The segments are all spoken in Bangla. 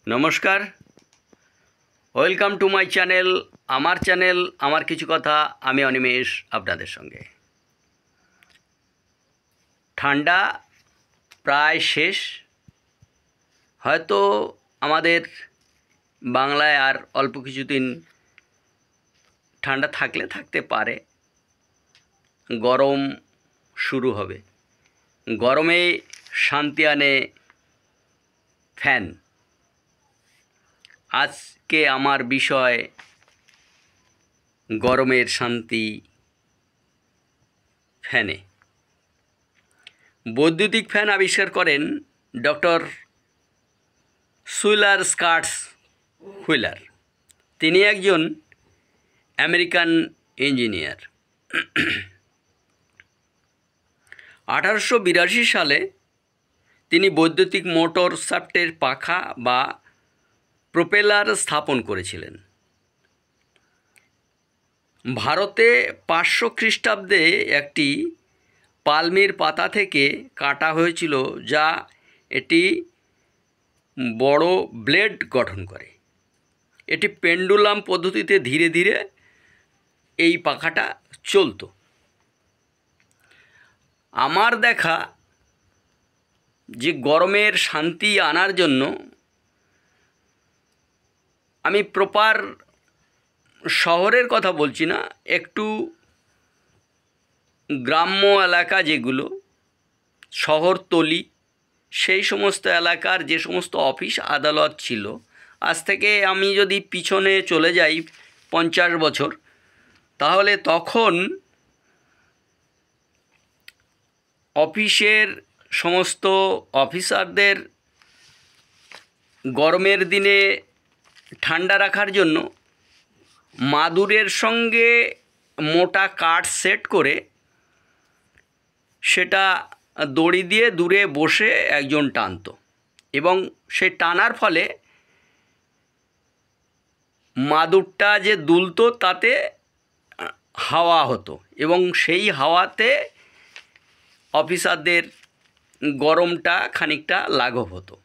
নমস্কার, ওয়েলকাম টু মাই চ্যানেল। আমার চ্যানেল আমার কিছু কথা। আমি অনিমেষ আপনাদের সঙ্গে। ঠান্ডা প্রায় শেষ, হয়তো আমাদের বাংলায় আর অল্প কিছুদিন ঠান্ডা থাকতে পারে। গরম শুরু হবে। গরমে শান্তি আনে ফ্যান। আজকে আমার বিষয় গরমের শান্তি ফ্যানে। বৈদ্যুতিক ফ্যান আবিষ্কার করেন ডক্টর সুইলার স্কটস হুইলার। তিনি একজন আমেরিকান ইঞ্জিনিয়ার। 1882 সালে তিনি বৈদ্যুতিক মোটর শাফটের পাখা বা প্রোপেলার স্থাপন করেছিলেন। ভারতে 500 খ্রিস্টাব্দে একটি পালমির পাতা থেকে কাটা হয়েছিল, যা এটি বড় ব্লেড গঠন করে। এটি পেন্ডুলাম পদ্ধতিতে ধীরে ধীরে এই পাখাটা চলত। আমার দেখা যে গরমের শান্তি আনার জন্য আমি প্রপার শহরের কথা বলছি না, একটু গ্রাম্য এলাকা, যেগুলো শহরতলি, সেই সমস্ত এলাকার যে সমস্ত অফিস আদালত ছিল, আজ থেকে আমি যদি পিছনে চলে যাই 50 বছর, তাহলে তখন অফিসের সমস্ত অফিসারদের গরমের দিনে ঠান্ডা রাখার জন্য মাদুরের সঙ্গে মোটা কাঠ সেট করে সেটা দড়ি দিয়ে দূরে বসে একজন টানত, এবং সে টানার ফলে মাদুরটা যে দুলত তাতে হাওয়া হতো, এবং সেই হাওয়াতে অফিসারদের গরমটা খানিকটা লাঘব হতো।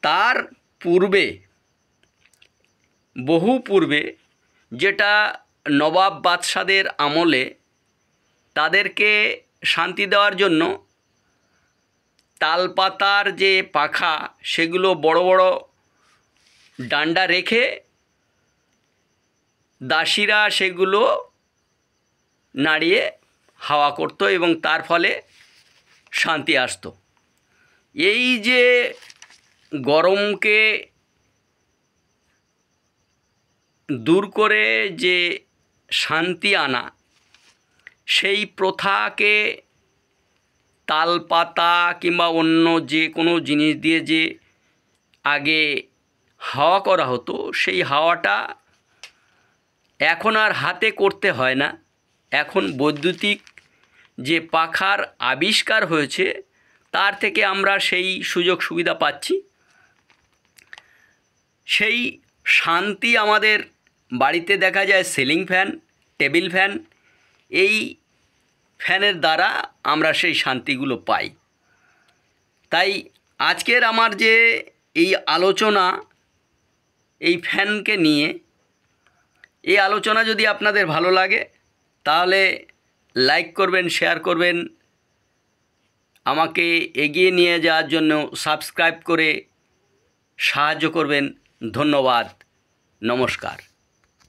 তার পূর্বে, বহু পূর্বে, যেটা নবাব বাদশাদের আমলে তাদেরকে শান্তি দেওয়ার জন্য তালপাতার যে পাখা, সেগুলো বড় বড় ডান্ডা রেখে দাসীরা সেগুলো নাড়িয়ে হাওয়া করত, এবং তার ফলে শান্তি আসতো। এই যে গরমকে দূর করে যে শান্তি আনা, সেই প্রথাকে তালপাতা কিংবা অন্য যে কোনো জিনিস দিয়ে যে আগে হাওয়া করা হতো, সেই হাওয়াটা এখন আর হাতে করতে হয় না। এখন বৈদ্যুতিক যে পাখার আবিষ্কার হয়েছে, তার থেকে আমরা সেই সুযোগ সুবিধা পাচ্ছি। সেই শান্তি আমাদের বাড়িতে দেখা যায় সিলিং ফ্যান, টেবিল ফ্যান, এই ফ্যানের দ্বারা আমরা সেই শান্তিগুলো পাই। তাই আজকের আমার যে এই আলোচনা, এই ফ্যানকে নিয়ে, এই আলোচনা যদি আপনাদের ভালো লাগে তাহলে লাইক করবেন, শেয়ার করবেন, আমাকে এগিয়ে নিয়ে যাওয়ার জন্য সাবস্ক্রাইব করে সাহায্য করবেন। ধন্যবাদ, নমস্কার।